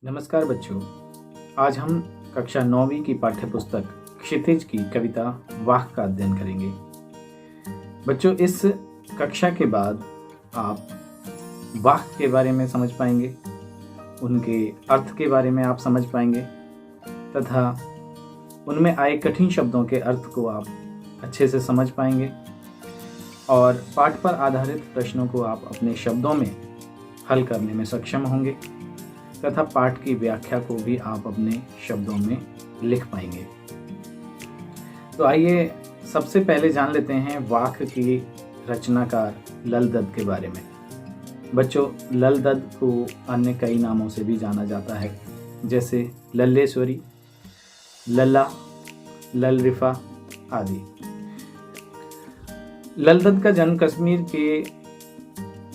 नमस्कार बच्चों। आज हम कक्षा 9वीं की पाठ्य पुस्तक क्षितिज की कविता वाह का अध्ययन करेंगे। बच्चों, इस कक्षा के बाद आप वाह के बारे में समझ पाएंगे, उनके अर्थ के बारे में आप समझ पाएंगे तथा उनमें आए कठिन शब्दों के अर्थ को आप अच्छे से समझ पाएंगे और पाठ पर आधारित प्रश्नों को आप अपने शब्दों में हल करने में सक्षम होंगे तथा पाठ की व्याख्या को भी आप अपने शब्दों में लिख पाएंगे। तो आइए सबसे पहले जान लेते हैं वाक्य की रचनाकार ललदद के बारे में। बच्चों, ललदद को अन्य कई नामों से भी जाना जाता है, जैसे लल्लेश्वरी, लल्ला, ललरिफा आदि। ललदद का जन्म कश्मीर के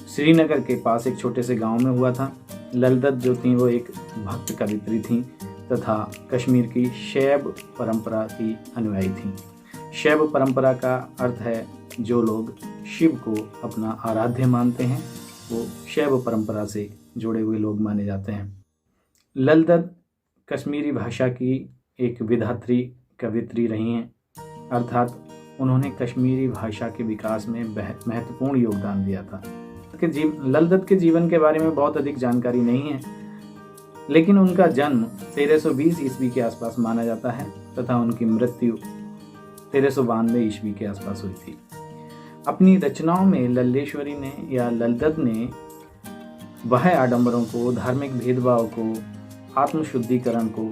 श्रीनगर के पास एक छोटे से गांव में हुआ था। ललदद जो थी वो एक भक्त कवित्री थी तथा कश्मीर की शैव परंपरा की अनुयायी थी। शैव परंपरा का अर्थ है जो लोग शिव को अपना आराध्य मानते हैं, वो शैव परंपरा से जुड़े हुए लोग माने जाते हैं। ललदद कश्मीरी भाषा की एक विधात्री कवित्री रही हैं, अर्थात उन्होंने कश्मीरी भाषा के विकास में महत्वपूर्ण योगदान दिया था। ललदद के जीवन के बारे में बहुत अधिक जानकारी नहीं है, लेकिन उनका जन्म 1320 ईस्वी के आसपास माना जाता है तथा उनकी मृत्यु 1392 ईस्वी के आसपास हुई थी। अपनी रचनाओं में लल्लेश्वरी ने या ललदद ने बाह्य आडंबरों को, धार्मिक भेदभाव को, आत्मशुद्धिकरण को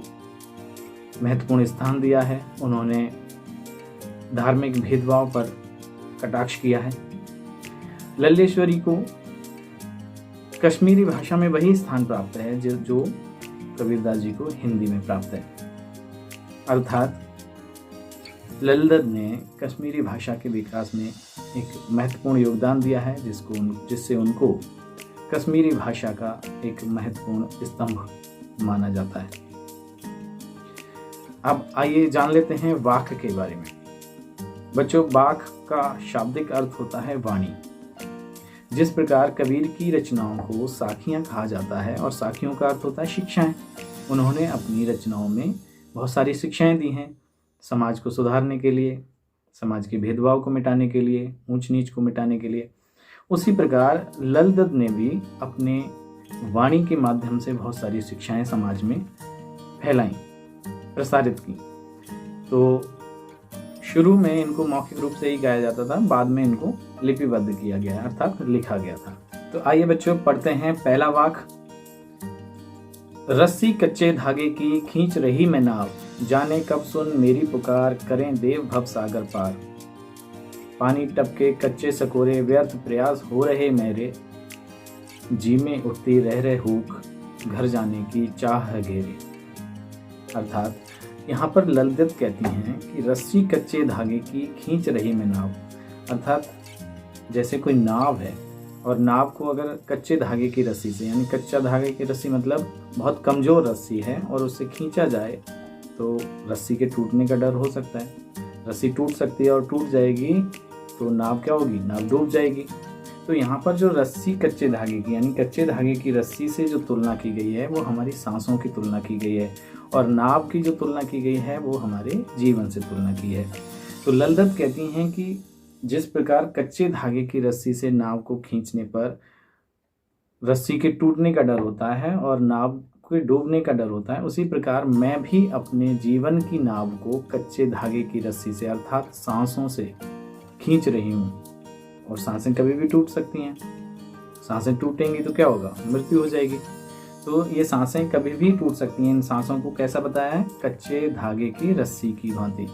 महत्वपूर्ण स्थान दिया है। उन्होंने धार्मिक भेदभाव पर कटाक्ष किया है। लल्लेश्वरी को कश्मीरी भाषा में वही स्थान प्राप्त है जो कबीरदास जी को हिंदी में प्राप्त है, अर्थात ललदद ने कश्मीरी भाषा के विकास में एक महत्वपूर्ण योगदान दिया है, जिससे उनको कश्मीरी भाषा का एक महत्वपूर्ण स्तंभ माना जाता है। अब आइए जान लेते हैं वाक्य के बारे में। बच्चों, वाक्य का शाब्दिक अर्थ होता है वाणी। जिस प्रकार कबीर की रचनाओं को साखियाँ कहा जाता है और साखियों का अर्थ होता है शिक्षाएं। उन्होंने अपनी रचनाओं में बहुत सारी शिक्षाएं दी हैं, समाज को सुधारने के लिए, समाज के भेदभाव को मिटाने के लिए, ऊंच नीच को मिटाने के लिए। उसी प्रकार ललदद ने भी अपने वाणी के माध्यम से बहुत सारी शिक्षाएं समाज में फैलाई, प्रसारित की। तो शुरू में इनको मौखिक रूप से ही गाया जाता था, बाद में इनको लिपिबद्ध किया गया, अर्थात लिखा गया था। तो आइए बच्चों पढ़ते हैं पहला वाक्य। रस्सी कच्चे धागे की खींच रही मैं नाव, जाने कब सुन मेरी पुकार, करें देव भव सागर पार। पानी टपके कच्चे सकोरे, व्यर्थ प्रयास हो रहे मेरे, जी में उठती रह रहे हुक, घर जाने की चाह है घेरे। अर्थात यहाँ पर ललदद कहती हैं कि रस्सी कच्चे धागे की खींच रही मैं नाव, अर्थात जैसे कोई नाव है और नाव को अगर कच्चे धागे की रस्सी से, यानी कच्चा धागे की रस्सी मतलब बहुत कमज़ोर रस्सी है, और उससे खींचा जाए तो रस्सी के टूटने का डर हो सकता है। रस्सी टूट सकती है और टूट जाएगी तो नाव क्या होगी, नाव डूब जाएगी। तो यहाँ पर जो रस्सी कच्चे धागे की, यानी कच्चे धागे की रस्सी से जो तुलना की गई है वो हमारी सांसों की तुलना की गई है, और नाव की जो तुलना की गई है वो हमारे जीवन से तुलना की है। तो ललदद कहती हैं कि जिस प्रकार कच्चे धागे की रस्सी से नाव को खींचने पर रस्सी के टूटने का डर होता है और नाव के डूबने का डर होता है, उसी प्रकार मैं भी अपने जीवन की नाव को कच्चे धागे की रस्सी से, अर्थात सांसों से खींच रही हूँ। और सांसें कभी भी टूट सकती हैं, सांसें टूटेंगी तो क्या होगा, मृत्यु हो जाएगी। तो ये सांसें कभी भी टूट सकती हैं। इन सांसों को कैसा बताया है, कच्चे धागे की रस्सी की भांति।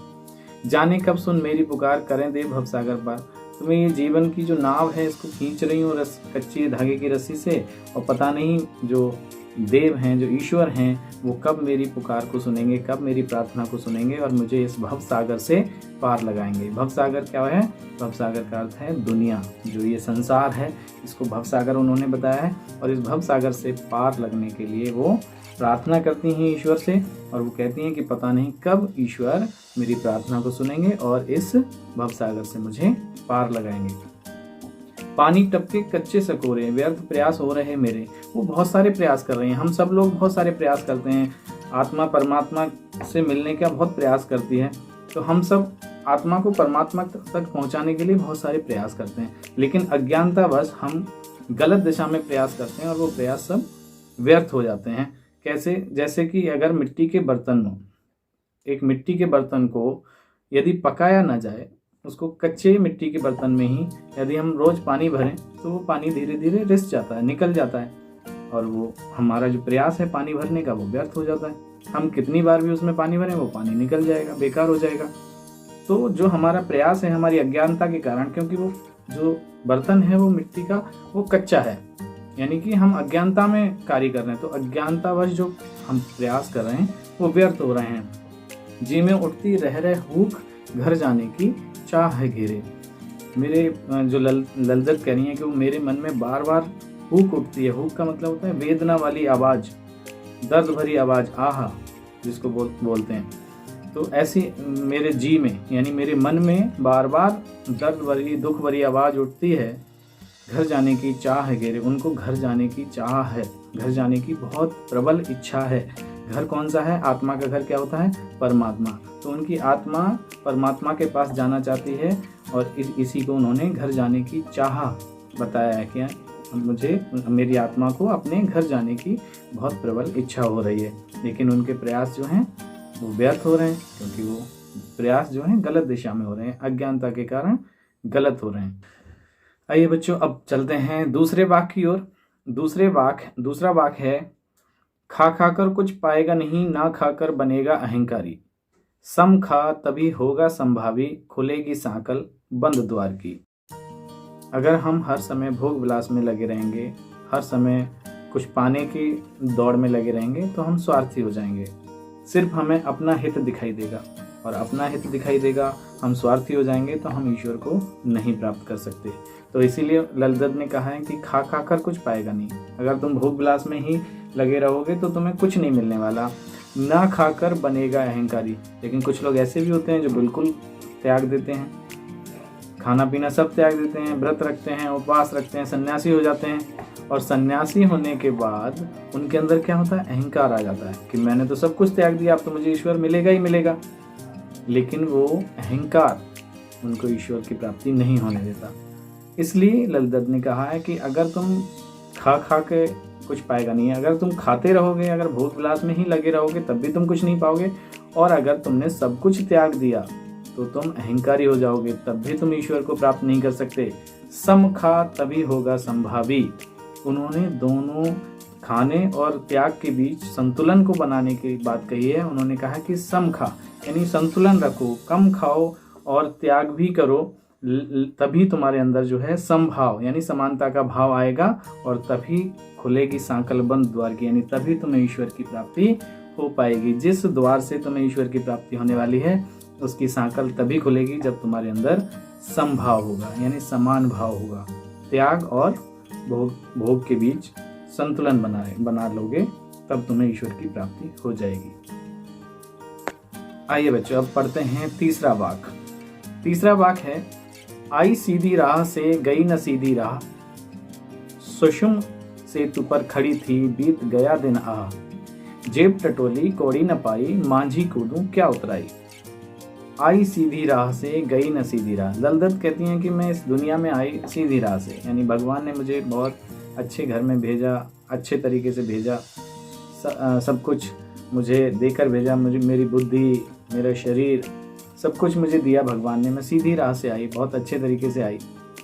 जाने कब सुन मेरी पुकार, करें देव भव सागर पार। तो मैं ये जीवन की जो नाव है इसको खींच रही हूँ कच्चे धागे की रस्सी से, और पता नहीं जो देव हैं, जो ईश्वर हैं, वो कब मेरी पुकार को सुनेंगे, कब मेरी प्रार्थना को सुनेंगे और मुझे इस भव सागर से पार लगाएंगे। भव सागर क्या है, भव सागर का अर्थ है दुनिया, जो ये संसार है इसको भव सागर उन्होंने बताया है। और इस भव सागर से पार लगने के लिए वो प्रार्थना करती हैं ईश्वर से, और वो कहती हैं कि पता नहीं कब ईश्वर मेरी प्रार्थना को सुनेंगे और इस भव सागर से मुझे पार लगाएंगे। पानी टपके कच्चे सकोरे, व्यर्थ प्रयास हो रहे मेरे। वो बहुत सारे प्रयास कर रहे हैं, हम सब लोग बहुत सारे प्रयास करते हैं। आत्मा परमात्मा से मिलने का बहुत प्रयास करती है, तो हम सब आत्मा को परमात्मा तक पहुंचाने के लिए बहुत सारे प्रयास करते हैं, लेकिन अज्ञानतावश हम गलत दिशा में प्रयास करते हैं और वो प्रयास सब व्यर्थ हो जाते हैं। कैसे? जैसे कि अगर मिट्टी के बर्तन हो, एक मिट्टी के बर्तन को यदि पकाया ना जाए, उसको कच्चे मिट्टी के बर्तन में ही यदि हम रोज पानी भरें तो वो पानी धीरे धीरे रिस जाता है, निकल जाता है, और वो हमारा जो प्रयास है पानी भरने का वो व्यर्थ हो जाता है। हम कितनी बार भी उसमें पानी भरें वो पानी निकल जाएगा, बेकार हो जाएगा। तो जो हमारा प्रयास है हमारी अज्ञानता के कारण, क्योंकि वो जो बर्तन है वो मिट्टी का वो कच्चा है, यानी कि हम अज्ञानता में कार्य कर रहे हैं, तो अज्ञानतावश जो हम प्रयास कर रहे हैं वो व्यर्थ हो रहे हैं। जी में उठती रह रहे हुक, घर जाने की चाह है घेरे। मेरे जो ललदत कह रही है कि वो मेरे मन में बार बार हुक उठती है। हुक का मतलब होता है वेदना वाली आवाज़, दर्द भरी आवाज़, आहा जिसको बोलते हैं। तो ऐसी मेरे जी में यानी मेरे मन में बार बार दर्द भरी दुख भरी आवाज़ उठती है, घर जाने की चाह है घेरे। उनको घर जाने की चाह है, घर जाने की बहुत प्रबल इच्छा है। घर कौन सा है? आत्मा का घर क्या होता है? परमात्मा। तो उनकी आत्मा परमात्मा के पास जाना चाहती है, और इसी को उन्होंने घर जाने की चाह बताया है कि मुझे मेरी आत्मा को अपने घर जाने की बहुत प्रबल इच्छा हो रही है, लेकिन उनके प्रयास जो हैं वो व्यर्थ हो रहे हैं, क्योंकि वो प्रयास जो हैं गलत दिशा में हो रहे हैं, अज्ञानता के कारण गलत हो रहे हैं। आइए बच्चों, अब चलते हैं दूसरे वाक्य की ओर। दूसरा वाक्य है, खा खाकर कुछ पाएगा नहीं, ना खाकर बनेगा अहंकारी। सम खा तभी होगा संभावी, खुलेगी सांकल बंद द्वार की। अगर हम हर समय भोग विलास में लगे रहेंगे, हर समय कुछ पाने की दौड़ में लगे रहेंगे, तो हम स्वार्थी हो जाएंगे। सिर्फ हमें अपना हित दिखाई देगा, और अपना हित दिखाई देगा, हम स्वार्थी हो जाएंगे, तो हम ईश्वर को नहीं प्राप्त कर सकते। तो इसीलिए ललदत ने कहा है कि खा खा कर कुछ पाएगा नहीं। अगर तुम भोग विलास में ही लगे रहोगे तो तुम्हें कुछ नहीं मिलने वाला। ना खाकर बनेगा अहंकारी। लेकिन कुछ लोग ऐसे भी होते हैं जो बिल्कुल त्याग देते हैं, खाना पीना सब त्याग देते हैं, व्रत रखते हैं, उपवास रखते हैं, सन्यासी हो जाते हैं, और सन्यासी होने के बाद उनके अंदर क्या होता है? अहंकार आ जाता है कि मैंने तो सब कुछ त्याग दिया, अब तो मुझे ईश्वर मिलेगा ही मिलेगा। लेकिन वो अहंकार उनको ईश्वर की प्राप्ति नहीं होने देता। इसलिए ललदत ने कहा है कि अगर तुम खा खा के कुछ पाएगा नहीं है, अगर तुम खाते रहोगे, अगर भोग विलास में ही लगे रहोगे, तब भी तुम कुछ नहीं पाओगे, और अगर तुमने सब कुछ त्याग दिया तो तुम अहंकारी हो जाओगे, तब भी तुम ईश्वर को प्राप्त नहीं कर सकते। सम खा तभी होगा संभावी। उन्होंने दोनों खाने और त्याग के बीच संतुलन को बनाने की बात कही है। उन्होंने कहा कि सम खा यानी संतुलन रखो, कम खाओ और त्याग भी करो, तभी तुम्हारे अंदर जो है समभाव यानी समानता का भाव आएगा, और तभी खुलेगी सांकल बंद द्वार की, यानी तभी तुम्हें ईश्वर की प्राप्ति हो पाएगी। जिस द्वार से तुम्हें ईश्वर की प्राप्ति होने वाली है उसकी सांकल तभी खुलेगी जब तुम्हारे अंदर समभाव होगा, यानी समान भाव होगा। त्याग और भोग के बीच संतुलन बना लोगे, तब तुम्हें ईश्वर की प्राप्ति हो जाएगी। आइए बच्चों, अब पढ़ते हैं तीसरा वाक्य है, आई सीधी राह से गई न सीधी राह, सुषुम सेतु पर खड़ी थी बीत गया दिन आ, जेब टटोली कौड़ी न पाई, मांझी कूदूं क्या उतराई। आई सीधी राह से गई न सीधी राह। ललदत कहती हैं कि मैं इस दुनिया में आई सीधी राह से, यानी भगवान ने मुझे बहुत अच्छे घर में भेजा, अच्छे तरीके से भेजा, सब कुछ मुझे देकर भेजा, मुझे मेरी बुद्धि, मेरा शरीर, सब कुछ मुझे दिया भगवान ने। मैं सीधी राह से आई, बहुत अच्छे तरीके से आई,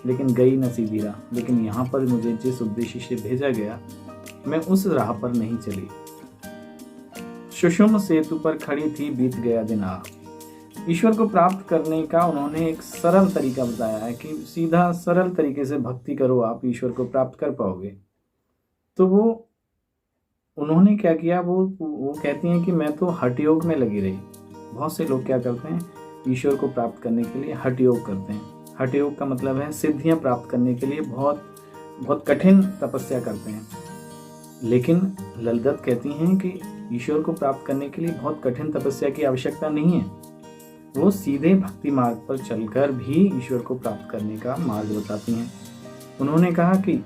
लेकिन गई न सीधी राह। लेकिन यहाँ पर मुझे जिस उद्देश्य से भेजा गया, मैं उस राह पर नहीं चली। सुषुम सेतु पर खड़ी थी बीत गया दिन आ। ईश्वर को प्राप्त करने का उन्होंने एक सरल तरीका बताया है कि सीधा सरल तरीके से भक्ति करो, आप ईश्वर को प्राप्त कर पाओगे। तो वो उन्होंने क्या किया, वो कहती हैं कि मैं तो हठ योग में लगी रही। बहुत से लोग क्या करते हैं, ईश्वर को प्राप्त करने के लिए हठ योग करते हैं। हठ योग का मतलब है सिद्धियां प्राप्त करने के लिए बहुत बहुत कठिन तपस्या करते हैं। लेकिन ललदत कहती हैं कि ईश्वर को प्राप्त करने के लिए बहुत कठिन तपस्या की आवश्यकता नहीं है। वो सीधे भक्ति मार्ग पर चलकर भी ईश्वर को प्राप्त करने का मार्ग बताती हैं। उन्होंने कहा कि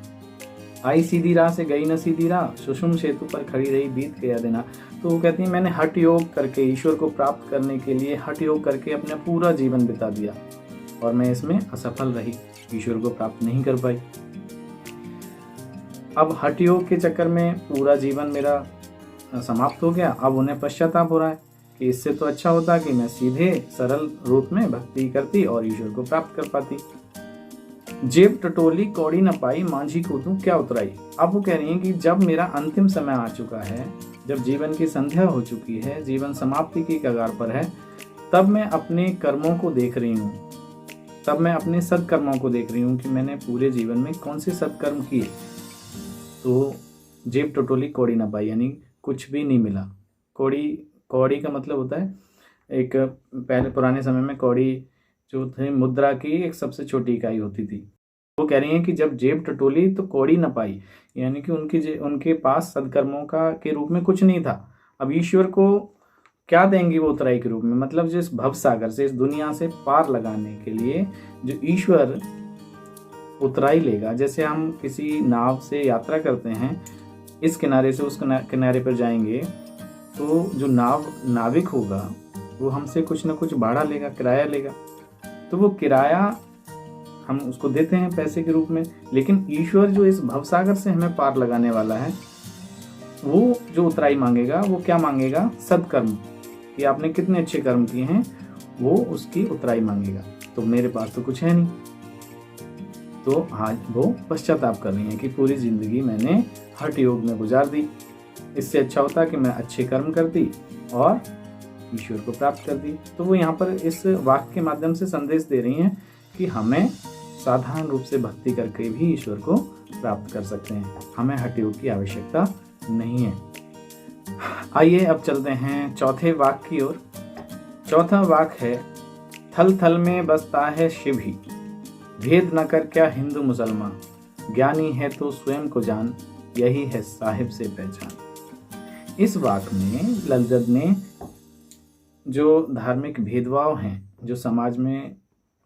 आई सीधी राह से गई न सीधी राह, सुषुम सेतु पर खड़ी रही बीत गया देना। तो वो कहती है मैंने हठ योग करके ईश्वर को प्राप्त करने के लिए हठ योग करके अपना पूरा जीवन बिता दिया और मैं इसमें असफल रही, ईश्वर को प्राप्त नहीं कर पाई। अब हठ योग के चक्कर में पूरा जीवन मेरा समाप्त हो गया। अब उन्हें पश्चाताप हो रहा है कि इससे तो अच्छा होता कि मैं सीधे सरल रूप में भक्ति करती और ईश्वर को प्राप्त कर पाती। जेब टटोली कौड़ी न पाई, मांझी को तू क्या उतराई। अब वो कह रही हैं कि जब मेरा अंतिम समय आ चुका है, जब जीवन की संध्या हो चुकी है, जीवन समाप्ति की कगार पर है, तब मैं अपने कर्मों को देख रही हूँ, तब मैं अपने सत्कर्मों को देख रही हूँ कि मैंने पूरे जीवन में कौन से सत्कर्म किए। तो जेब टटोली कौड़ी न पाई यानी कुछ भी नहीं मिला। कौड़ी का मतलब होता है, एक पहले पुराने समय में कौड़ी जो थे मुद्रा की एक सबसे छोटी इकाई होती थी। वो कह रही हैं कि जब जेब टटोली तो कौड़ी न पाई, यानी कि उनके पास सदकर्मों का के रूप में कुछ नहीं था। अब ईश्वर को क्या देंगी वो उतराई के रूप में, मतलब जो इस भव सागर से, इस दुनिया से पार लगाने के लिए जो ईश्वर उतराई लेगा। जैसे हम किसी नाव से यात्रा करते हैं, इस किनारे से उस किनारे पर जाएंगे, तो जो नाविक होगा वो हमसे कुछ ना कुछ भाड़ा लेगा, किराया लेगा। तो वो किराया हम उसको देते हैं पैसे के रूप में, लेकिन ईश्वर जो इस भवसागर से हमें पार लगाने वाला है, वो जो उतराई मांगेगा वो क्या मांगेगा, सदकर्म, कि आपने कितने अच्छे कर्म किए हैं, वो उसकी उतराई मांगेगा। तो मेरे पास तो कुछ है नहीं। तो आज वो पश्चाताप कर रही हैं कि पूरी जिंदगी मैंने हठ योग में गुजार दी, इससे अच्छा होता कि मैं अच्छे कर्म करती और ईश्वर को प्राप्त कर दी। तो वो यहाँ पर इस वाक्य के माध्यम से संदेश दे रही हैं कि हमें साधारण रूप से भक्ति करके भी ईश्वर को प्राप्त कर सकते हैं, हमें हठ योग की आवश्यकता नहीं है। आइए अब चलते हैं चौथे वाक्य की ओर। चौथा वाक्य है, थल थल में बसता है शिव ही, भेद न कर क्या हिंदू मुसलमान, ज्ञानी है तो स्वयं को जान, यही है साहिब से पहचान। इस वाक्य में ललदद ने जो धार्मिक भेदभाव हैं, जो समाज में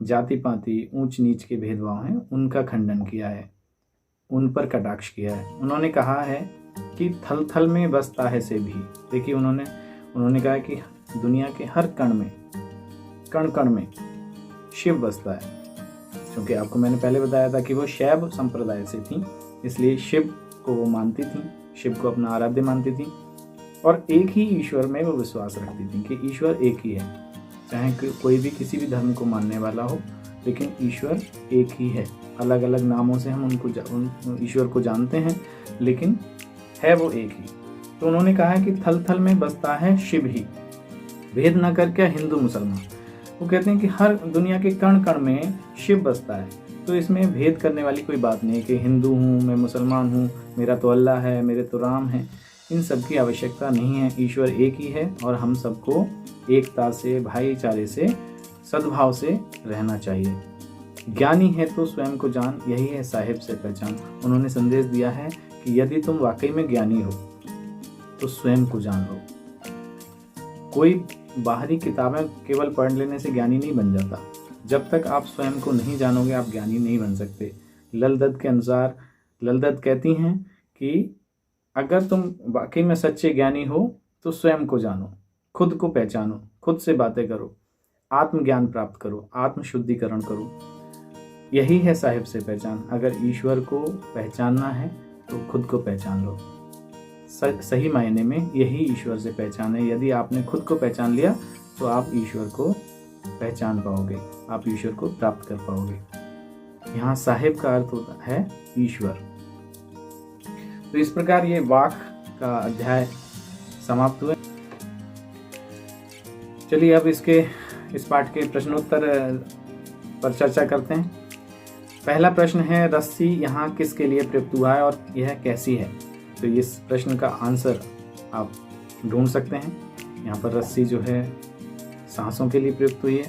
जाति पाति ऊंच नीच के भेदभाव हैं, उनका खंडन किया है, उन पर कटाक्ष किया है। उन्होंने कहा है कि थल थल में बसता है शिव ही। देखिए उन्होंने कहा कि दुनिया के हर कण कण में शिव बसता है, क्योंकि आपको मैंने पहले बताया था कि वो शैव संप्रदाय से थी, इसलिए शिव को वो मानती थी, शिव को अपना आराध्य मानती थी और एक ही ईश्वर में वो विश्वास रखती थी कि ईश्वर एक ही है। चाहे कोई भी किसी भी धर्म को मानने वाला हो, लेकिन ईश्वर एक ही है। अलग अलग नामों से हम उन ईश्वर को जानते हैं, लेकिन है वो एक ही। तो उन्होंने कहा है कि थल थल में बसता है शिव ही, भेद न कर क्या हिंदू मुसलमान। वो कहते हैं कि हर दुनिया के कण कण में शिव बसता है, तो इसमें भेद करने वाली कोई बात नहीं कि हिंदू हूँ, मैं मुसलमान हूँ, मेरा तो अल्लाह है, मेरे तो राम है। इन सब की आवश्यकता नहीं है। ईश्वर एक ही है और हम सबको एकता से, भाईचारे से, सद्भाव से रहना चाहिए। ज्ञानी है तो स्वयं को जान, यही है साहिब से पहचान। उन्होंने संदेश दिया है कि यदि तुम वाकई में ज्ञानी हो तो स्वयं को जान लो। कोई बाहरी किताबें केवल पढ़ लेने से ज्ञानी नहीं बन जाता। जब तक आप स्वयं को नहीं जानोगे आप ज्ञानी नहीं बन सकते। ललदद के अनुसार, ललदद कहती हैं कि अगर तुम वाकई में सच्चे ज्ञानी हो तो स्वयं को जानो, खुद को पहचानो, खुद से बातें करो, आत्मज्ञान प्राप्त करो, आत्मशुद्धिकरण करो। यही है साहिब से पहचान। अगर ईश्वर को पहचानना है तो खुद को पहचान लो। सही मायने में यही ईश्वर से पहचान है। यदि आपने खुद को पहचान लिया तो आप ईश्वर को पहचान पाओगे, आप ईश्वर को प्राप्त कर पाओगे। यहाँ साहिब का अर्थ होता है ईश्वर। तो इस प्रकार ये वाक का अध्याय समाप्त हुए। चलिए अब इस पाठ के प्रश्नोत्तर पर चर्चा करते हैं। पहला प्रश्न है, रस्सी यहाँ किसके लिए प्रयुक्त हुआ है और यह कैसी है? तो इस प्रश्न का आंसर आप ढूंढ सकते हैं। यहाँ पर रस्सी जो है सांसों के लिए प्रयुक्त हुई है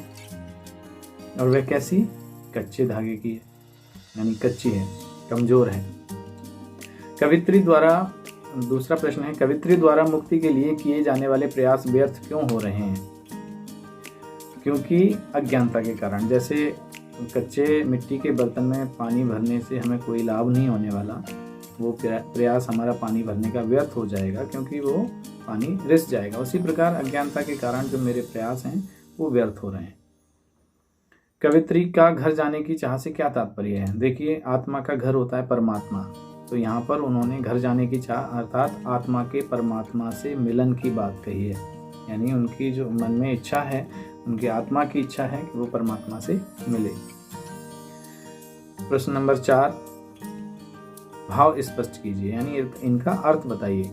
और वह कैसी? कच्चे धागे की है, यानी कच्ची है, कमजोर है। कवित्री द्वारा, दूसरा प्रश्न है, कवित्री द्वारा मुक्ति के लिए किए जाने वाले प्रयास व्यर्थ क्यों हो रहे हैं? क्योंकि अज्ञानता के कारण। जैसे कच्चे मिट्टी के बर्तन में पानी भरने से हमें कोई लाभ नहीं होने वाला। वो प्रयास हमारा पानी भरने का व्यर्थ हो जाएगा, क्योंकि वो पानी रिस जाएगा। उसी प्रकार अज्ञानता के कारण जो मेरे प्रयास हैं वो व्यर्थ हो रहे हैं। कवित्री का घर जाने की चाह से क्या तात्पर्य है? देखिए, आत्मा का घर होता है परमात्मा, तो यहाँ पर उन्होंने घर जाने की चाह अर्थात आत्मा के परमात्मा से मिलन की बात कही है। यानी उनकी जो मन में इच्छा है, उनकी आत्मा की इच्छा है कि वो परमात्मा से मिले। प्रश्न नंबर 4, भाव स्पष्ट कीजिए, यानी इनका अर्थ बताइए।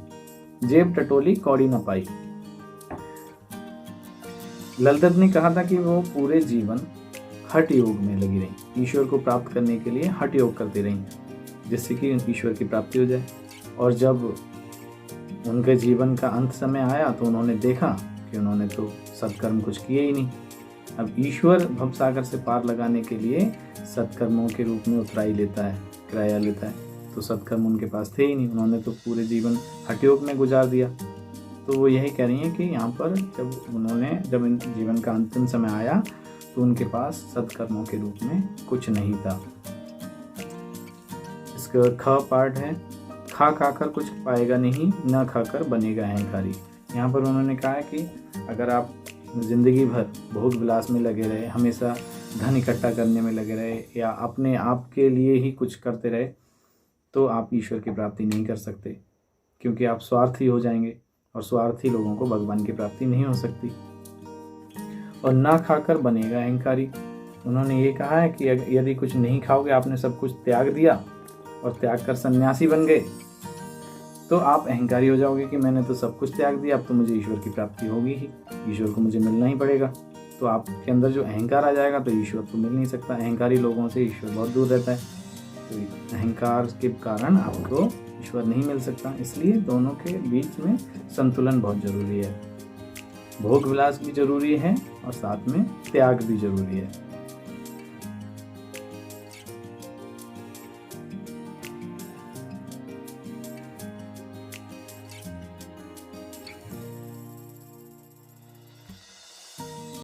जेब टटोली कौड़ी न पाई। ललदत ने कहा था कि वो पूरे जीवन हठ योग में लगी रही, ईश्वर को प्राप्त करने के लिए हठ योग करती रही, जिससे कि ईश्वर की प्राप्ति हो जाए। और जब उनके जीवन का अंत समय आया तो उन्होंने देखा कि उन्होंने तो सत्कर्म कुछ किए ही नहीं। अब ईश्वर भवसागर से पार लगाने के लिए सत्कर्मों के रूप में उतराई लेता है, किराया लेता है, तो सत्कर्म उनके पास थे ही नहीं। उन्होंने तो पूरे जीवन हठ योग में गुजार दिया। तो वो यही कह रही हैं कि यहाँ पर जब इन जीवन का अंतिम समय आया तो उनके पास सत्कर्मों के रूप में कुछ नहीं था। इसका ख पार्ट है, खा खाकर कुछ पाएगा नहीं, न खाकर बनेगा अहंकारी। यहाँ पर उन्होंने कहा है कि अगर आप जिंदगी भर भोग विलास में लगे रहे, हमेशा धन इकट्ठा करने में लगे रहे, या अपने आप के लिए ही कुछ करते रहे, तो आप ईश्वर की प्राप्ति नहीं कर सकते, क्योंकि आप स्वार्थी हो जाएंगे, और स्वार्थी लोगों को भगवान की प्राप्ति नहीं हो सकती। और ना खाकर बनेगा अहंकारी। उन्होंने ये कहा है कि यदि कुछ नहीं खाओगे, आपने सब कुछ त्याग दिया और त्याग कर सन्यासी बन गए, तो आप अहंकारी हो जाओगे कि मैंने तो सब कुछ त्याग दिया, अब तो मुझे ईश्वर की प्राप्ति होगी ही, ईश्वर को मुझे मिलना ही पड़ेगा। तो आपके अंदर जो अहंकार आ जाएगा तो ईश्वर तो मिल नहीं सकता। अहंकारी लोगों से ईश्वर बहुत दूर रहता है, तो अहंकार के कारण आपको ईश्वर नहीं मिल सकता। इसलिए दोनों के बीच में संतुलन बहुत जरूरी है। भोग विलास भी जरूरी है और साथ में त्याग भी जरूरी है।